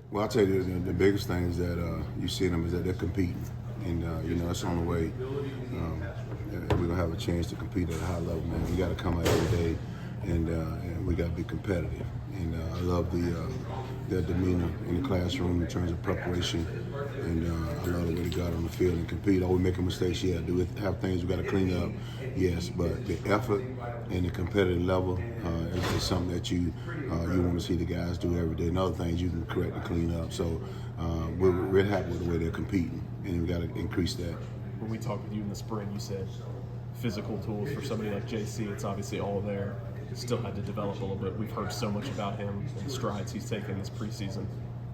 Well, I'll tell you, the biggest thing is that you see them is that they're competing. And, that's the only way we're going to have a chance to compete at a high level, man. We got to come out every day and we got to be competitive. And I love their demeanor in the classroom in terms of preparation. And I love the way they got on the field and compete. Are we making mistakes? Yeah. Do we have things we got to clean up? Yes. But the effort and the competitive level is something that you want to see the guys do every day. And other things you can correct and clean up. So we're really happy with the way they're competing, and we got to increase that. When we talked with you in the spring, you said physical tools for somebody like JC, it's obviously all there. Still had to develop a little bit. We've heard so much about him and the strides he's taken this preseason.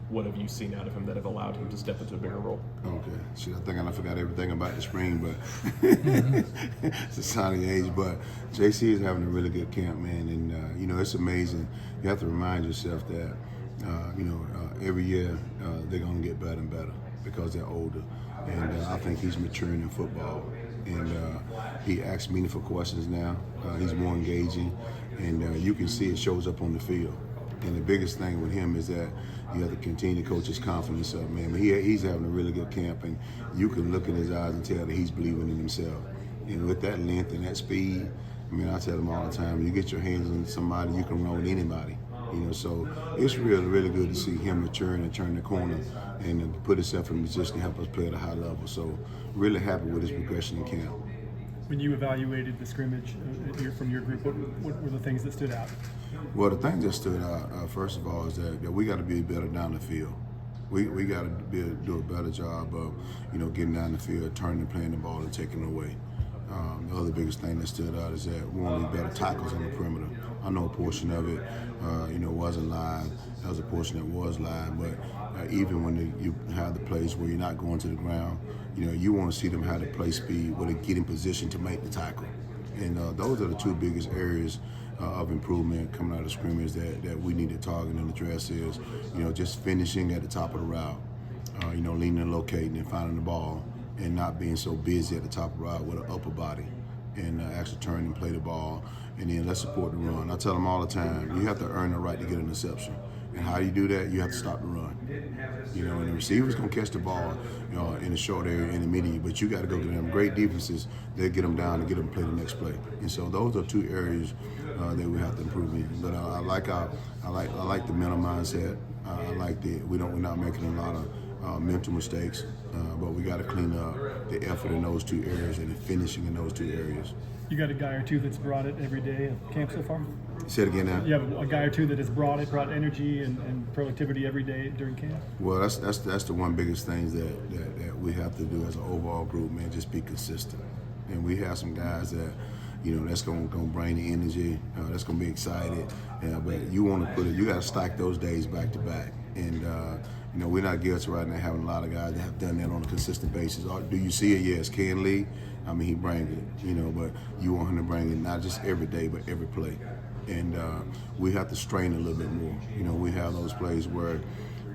What have you seen out of him that have allowed him to step into a bigger role? Okay. Shit, I think I forgot everything about the spring, but it's a sign of the age. But JC is having a really good camp, man. And, it's amazing. You have to remind yourself that, every year they're going to get better and better because they're older. And I think he's maturing in football. And he asks meaningful questions now. He's more engaging. And you can see it shows up on the field. And the biggest thing with him is that you have to continue to coach his confidence up, man. But he's having a really good camp, and you can look in his eyes and tell that he's believing in himself. And with that length and that speed, I tell him all the time, you get your hands on somebody, you can run with anybody. So it's really, really good to see him maturing and turn the corner and put himself in a position to help us play at a high level. So really happy with his progression in camp. When you evaluated the scrimmage from your group, what were the things that stood out? Well, the thing that stood out, first of all, is that we got to be better down the field. We got to do a better job of, getting down the field, turning and playing the ball and taking it away. The other biggest thing that stood out is that we want to be better tackles on the perimeter. I know a portion of it, wasn't live. There was a portion that was live, but even when you have the plays where you're not going to the ground, you want to see them have the play speed where they get in position to make the tackle. And those are the two biggest areas of improvement coming out of scrimmage that we need to target and address is, just finishing at the top of the route, leaning and locating and finding the ball and not being so busy at the top of the route with an upper body and actually turn and play the ball. And then let's support the run. I tell them all the time, you have to earn the right to get an interception. And how do you do that? You have to stop the run. And the receiver's going to catch the ball, in the short area, in the medium, but you got to go to them. Great defenses, they'll get them down and get them to play the next play. And so those are two areas that we have to improve in. But I like the mental mindset. I like we're not making a lot of mental mistakes, but we got to clean up the effort in those two areas and the finishing in those two areas. You got a guy or two that's brought it every day at camp so far? Say it again now. You have a guy or two that has brought energy and productivity every day during camp? Well, that's the one biggest thing that we have to do as an overall group, man, just be consistent. And we have some guys that, that's going to bring the energy, that's going to be excited. But you want to you got to stack those days back to back. And, we're not guilty right now having a lot of guys that have done that on a consistent basis. Do you see it? Yes. Ken Lee, he brings it, but you want him to bring it not just every day, but every play. And we have to strain a little bit more. We have those plays where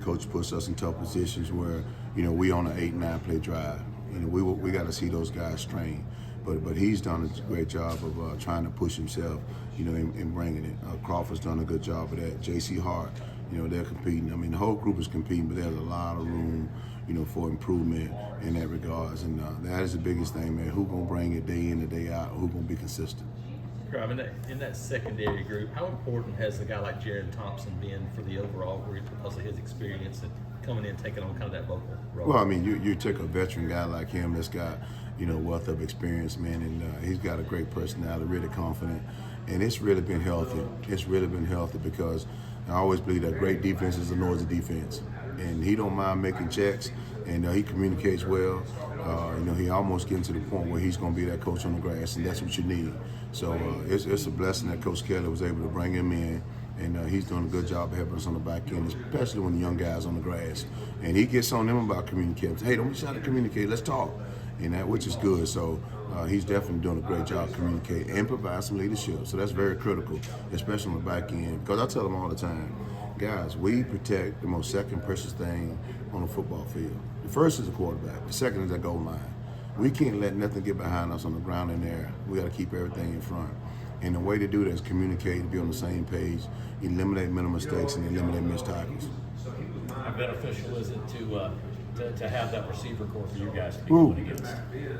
coach puts us in tough positions where, we on an 8-9 play drive. We got to see those guys strain. But he's done a great job of trying to push himself, and bringing it. Crawford's done a good job of that. J.C. Hart, they're competing. The whole group is competing, but there's a lot of room, for improvement in that regards. And that is the biggest thing, man. Who gonna bring it day in and day out? Who gonna be consistent? In that secondary group, how important has a guy like Jaron Thompson been for the overall group because of his experience and coming in taking on kind of that vocal role? Well, you take a veteran guy like him that's got, wealth of experience, man, and he's got a great personality, really confident, and it's really been healthy. It's really been healthy because I always believe that great defense is a noisy defense, and he don't mind making checks, and he communicates well. He almost getting to the point where he's going to be that coach on the grass, and that's what you need. So it's a blessing that Coach Kelly was able to bring him in, and he's doing a good job of helping us on the back end, especially when the young guys on the grass. And he gets on them about communicating. Hey, don't be shy to communicate. Let's talk, which is good. So he's definitely doing a great job communicating and provide some leadership. So that's very critical, especially on the back end. Because I tell them all the time, guys, we protect the most second precious thing on the football field. The first is the quarterback. The second is that goal line. We can't let nothing get behind us on the ground and air. We got to keep everything in front. And the way to do that is communicate, be on the same page, eliminate mental mistakes, and eliminate missed tackles. I've beneficial is it to have that receiver core for you guys to be Ooh. going against?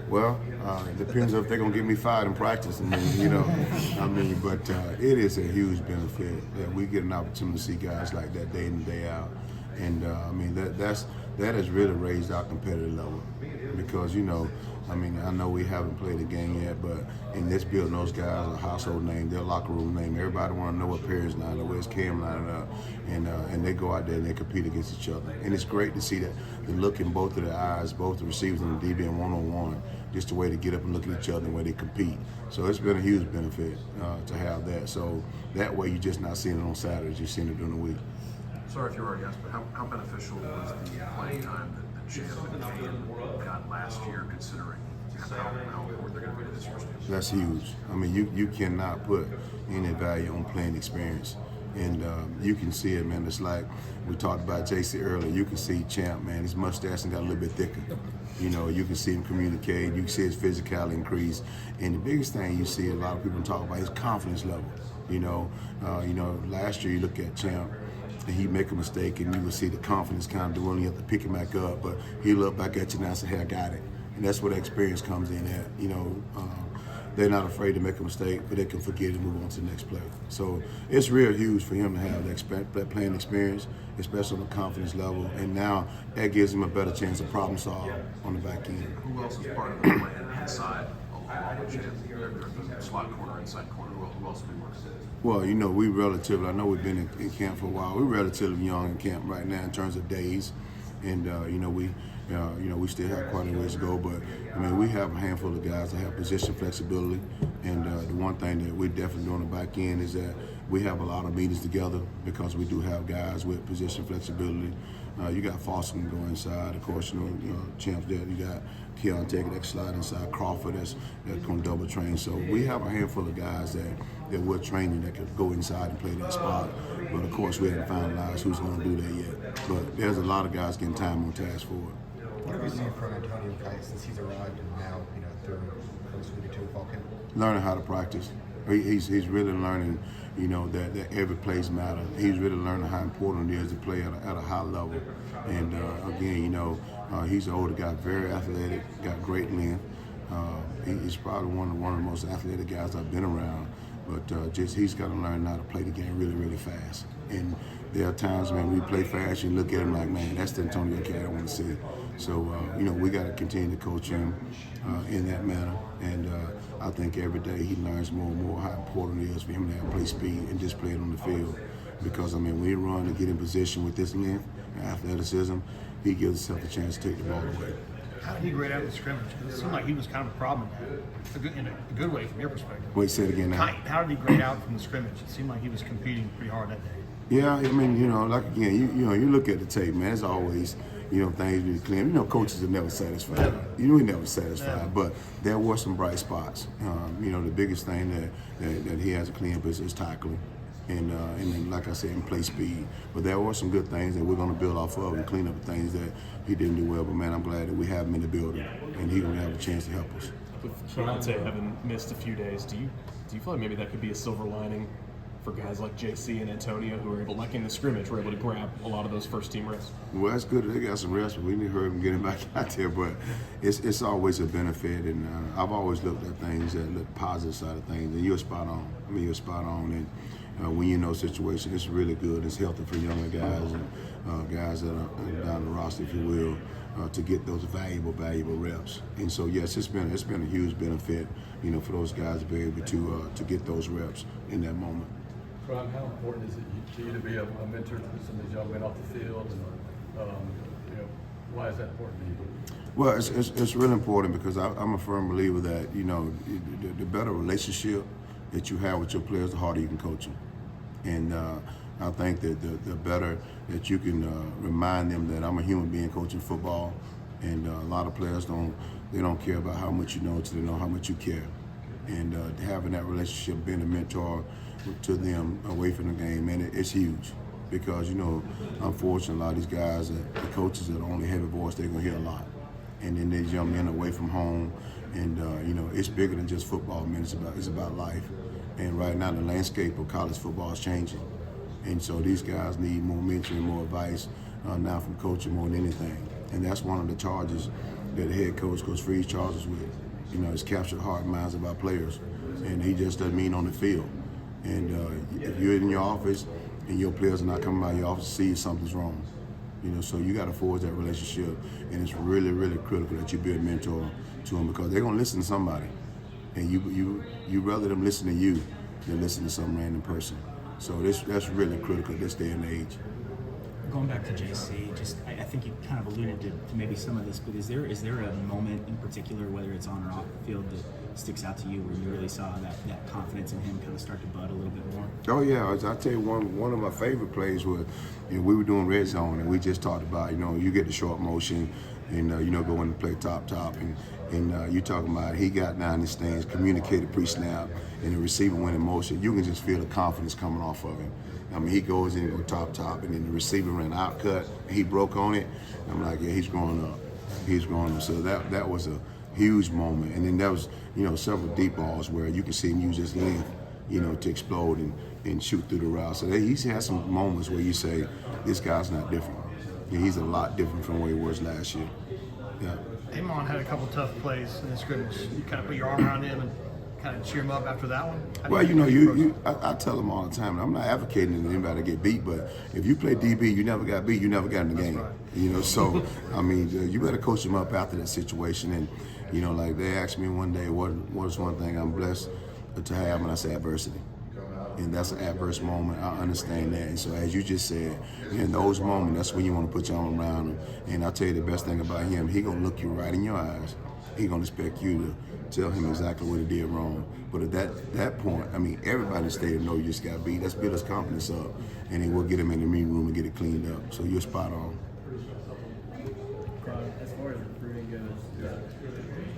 Well, it depends if they're gonna get me fired in practice. But it is a huge benefit that we get an opportunity to see guys like that day in and day out, and that has really raised our competitive level because I know we haven't played a game yet, but in this building, those guys are a household name, their locker room name. Everybody want to know what Perry's lining up, where's Cam lining up, and they go out there and they compete against each other. And it's great to see that the look in both of their eyes, both the receivers and the DB, and one-on-one, just a way to get up and look at each other and where they compete. So it's been a huge benefit to have that. So that way you're just not seeing it on Saturdays, you're seeing it during the week. Sorry if you already asked, but how beneficial was the playing time that Champ and Cam got last year, considering how important they're going to be to this first game? That's huge. I mean, you cannot put any value on playing experience. And you can see it, man. It's like we talked about JC earlier. You can see Champ, man. His mustache got a little bit thicker. You can see him communicate. You can see his physicality increase. And the biggest thing you see a lot of people talk about is confidence level. Last year you look at Champ, and he'd make a mistake, and you would see the confidence kind of dwindling. You have to pick him back up, but he'd look back at you now and say, "Hey, I got it." And that's where the experience comes in at. They're not afraid to make a mistake, but they can forget and move on to the next play. So it's real huge for him to have that playing experience, especially on the confidence level. And now that gives him a better chance of problem solve on the back end. Who else is part of the plan inside along with Champ? The slot corner, inside corner, who else will be working? Well, I know we've been in camp for a while. We're relatively young in camp right now in terms of days. And, we still have quite a ways to go, but we have a handful of guys that have position flexibility. And the one thing that we're definitely doing on the back end is that we have a lot of meetings together because we do have guys with position flexibility. You got Foster can go inside, of course. Champs there. You got Keon taking that slide inside. Crawford that's going to double train. So we have a handful of guys that we're training that can go inside and play that spot. But of course, we haven't finalized who's going to do that yet. But there's a lot of guys getting time on task for it. What have you seen from Antonio Kite since he's arrived and now, through first week or two of fall camp? Learning how to practice. He's really learning, that every place matters. He's really learning how important it is to play at a high level. And again, he's an older guy, very athletic, got great length. He's probably one of the most athletic guys I've been around. But he's got to learn how to play the game really, really fast. And there are times, man, we play fast, you look at him like, man, that's the Antonio Kite I want to see. So, we got to continue to coach him in that manner. And I think every day he learns more and more how important it is for him to have play speed and just play it on the field. Because, when he run and get in position with this length and athleticism, he gives himself a chance to take the ball away. How did he grade out the scrimmage? Because it seemed like he was kind of a problem in a good way from your perspective. Wait, say it again now. How did he grade out from the scrimmage? It seemed like he was competing pretty hard that day. Yeah, you look at the tape, man. It's always, things really clean. Coaches are never satisfied. We're never satisfied, but there were some bright spots. The biggest thing that he has to clean up is tackling. And then, like I said, in play speed. But there were some good things that we're going to build off of and clean up the things that he didn't do well. But, man, I'm glad that we have him in the building, and he's going to have a chance to help us. With Keontae having missed a few days, do you feel like maybe that could be a silver lining for guys like JC and Antonio who are able, like in the scrimmage, were able to grab a lot of those first-team reps? Well, that's good. They got some reps, but we need to hurry them getting back out there. But it's always a benefit, and I've always looked at things that look positive side of things, and you're spot on. You're spot on. And when you're in those situations, it's really good. It's healthy for younger guys and guys that are down the roster, if you will, to get those valuable reps. And so, yes, it's been a huge benefit, for those guys to be able to get those reps in that moment. Ron, how important is it to you to be a mentor to some of these young men off the field, and why is that important to you? Well, it's really important because I'm a firm believer that the better relationship that you have with your players, the harder you can coach them. And I think that the better that you can remind them that I'm a human being coaching football, and a lot of players don't care about how much you know until they know how much you care. And having that relationship, being a mentor to them away from the game, man, it's huge. Because, unfortunately, a lot of these guys, the coaches are the only heavy voice they're going to hear a lot. And then these young men away from home, and, it's bigger than just football, man. It's about life. And right now, the landscape of college football is changing. And so these guys need more mentoring, more advice now from coaching more than anything. And that's one of the charges that the head coach, Coach Freeze, charges with. You know, it's captured the heart and minds of our players. And he just doesn't mean on the field. And if you're in your office and your players are not coming by your office to see something's wrong, you know, so you got to forge that relationship. And it's really, really critical that you be a mentor to them, because they're going to listen to somebody. And you rather them listen to you than listen to some random person. So that's really critical this day and age. Going back to JC, I think you kind of alluded to maybe some of this, but is there a moment in particular, whether it's on or off the field, that sticks out to you where you really saw that confidence in him kind of start to bud a little bit more? Oh yeah, I'll tell you one of my favorite plays was, you know, we were doing red zone and we just talked about, you know, you get the short motion and you know, go in and play top and you talking about he got down the stands, communicated pre-snap, and the receiver went in motion. You can just feel the confidence coming off of him. I mean, he goes in and go top, and then the receiver ran out cut. He broke on it. I'm like, yeah, he's growing up. He's growing up. So that was a huge moment. And then there was, you know, several deep balls where you can see him use his length, you know, to explode and shoot through the route. So he's had some moments where you say, this guy's not different. Yeah, he's a lot different from where he was last year. Yeah. Amon had a couple tough plays in the scrimmage. You kind of put your arm around him and kind of cheer him up after that one? Well, you know, I tell them all the time, I'm not advocating that anybody get beat, but if you play DB, you never got beat, you never got in the game. Right. You know, so, I mean, you better coach them up after that situation. And, you know, like they asked me one day, what is one thing I'm blessed to have, and I say adversity. And that's an adverse moment. I understand that. And so as you just said, in those moments, that's when you want to put your arm around him. And I'll tell you the best thing about him, he going to look you right in your eyes. He going to expect you to tell him exactly what he did wrong. But at that point, I mean, everybody in the stadium know you just got beat. Let's build his confidence up. And then we'll get him in the meeting room and get it cleaned up. So you're spot on. As far as recruiting goes,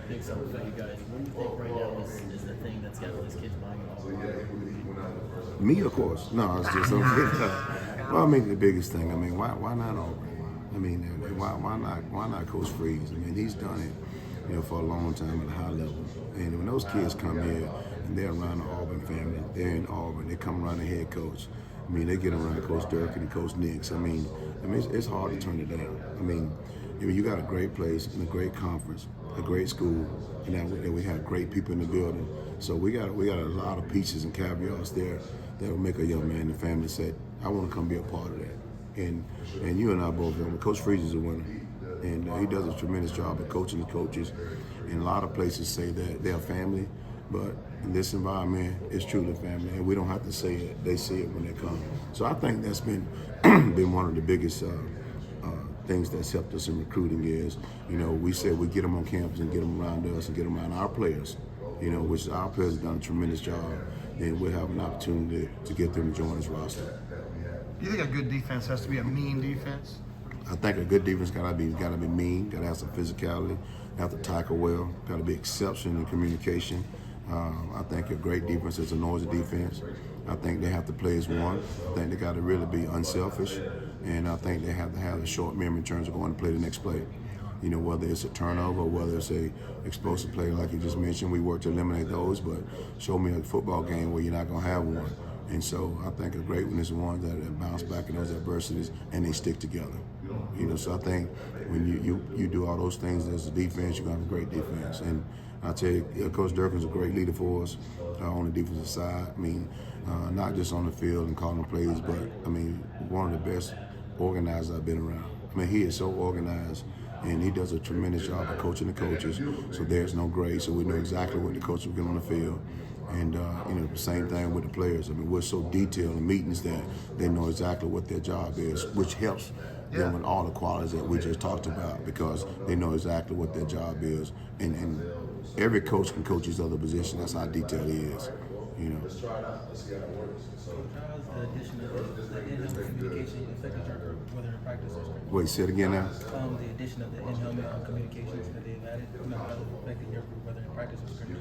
big summer for you guys. What do you think right now is the thing that's got all these kids buying Auburn? Me, of course. No, it's just well, I mean, the biggest thing. I mean, why not Auburn? I mean, why not Coach Freeze? I mean, he's done it, you know, for a long time at a high level. And when those kids come here and they're around the Auburn family, they're in Auburn, they come around the head coach. I mean, they get around Coach Dirk and Coach Nix. I mean, it's hard to turn it down. I mean, you got a great place and a great conference, a great school, and then we have great people in the building. So we got a lot of pieces and caveats there that will make a young man and family say, I want to come be a part of that. And you and I both know, Coach Freeze is a winner, and he does a tremendous job of coaching the coaches. And a lot of places say that they're family, but in this environment, it's truly family, and we don't have to say it; they see it when they come. So I think that's been one of the biggest things that's helped us in recruiting is, you know, we said we get them on campus and get them around us and get them around our players, you know, which our players have done a tremendous job, and we'll have an opportunity to get them to join this roster. Do you think a good defense has to be a mean defense? I think a good defense gotta be mean, gotta have some physicality, have to tackle well, gotta be exceptional in communication. I think a great defense is a noisy defense. I think they have to play as one. I think they got to really be unselfish, and I think they have to have a short memory in terms of going to play the next play. You know, whether it's a turnover, whether it's a explosive play like you just mentioned, we work to eliminate those, but show me a football game where you're not going to have one. And so I think a great one is one that bounce back in those adversities and they stick together. You know, so I think when you do all those things as a defense, you're going to have a great defense. And I tell you, Coach Durkin's a great leader for us on the defensive side. I mean, not just on the field and calling plays, but I mean, one of the best organizers I've been around. I mean, he is so organized, and he does a tremendous job of coaching the coaches. So there's no grade, so we know exactly what the coaches will get on the field. And you know, the same thing with the players. I mean, we're so detailed in meetings that they know exactly what their job is, which helps them with all the qualities that we just talked about, because they know exactly what their job is. And every coach can coach his other position. That's how detailed he is. You know. How has the addition of the in-helmet communication affected your group, whether in practice or scrimmage? Wait, say it again now? The addition of the in-helmet communications that they've added, how has it affected your group, whether in practice or scrimmage?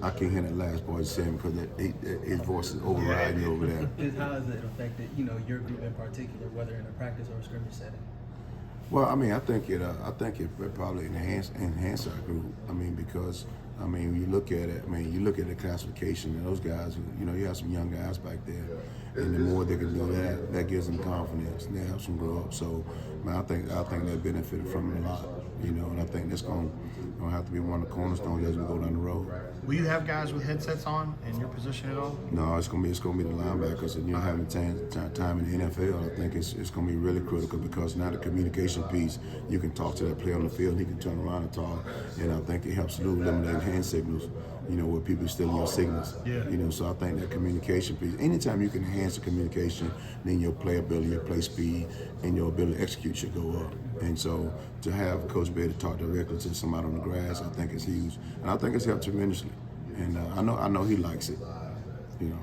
I can't hear that last part saying because his voice is overriding you over there. How has it affected, you know, your group in particular, whether in a practice or a scrimmage setting? Well, I mean, I think it probably enhanced our group. I mean, because I mean, when you look at it, I mean, you look at the classification and those guys. You know, you have some young guys back there, And the more they can do that, that gives them confidence and that helps them grow up. So, man, I think they benefited from it a lot, you know, and I think that's going to have to be one of the cornerstones as we go down the road. Will you have guys with headsets on in your position at all? No, it's gonna be the linebackers, and having time in the NFL, I think it's gonna be really critical because now the communication piece, you can talk to that player on the field, he can turn around and talk, and I think it helps you eliminate hand signals, you know, where people are stealing your signals. Yeah. You know, so I think that communication piece, anytime you can enhance the communication, then your playability, your play speed, and your ability to execute should go up. And so to have Coach be able to talk directly to somebody on the grass, I think is huge, and I think it's helped tremendously. And I know he likes it, you know.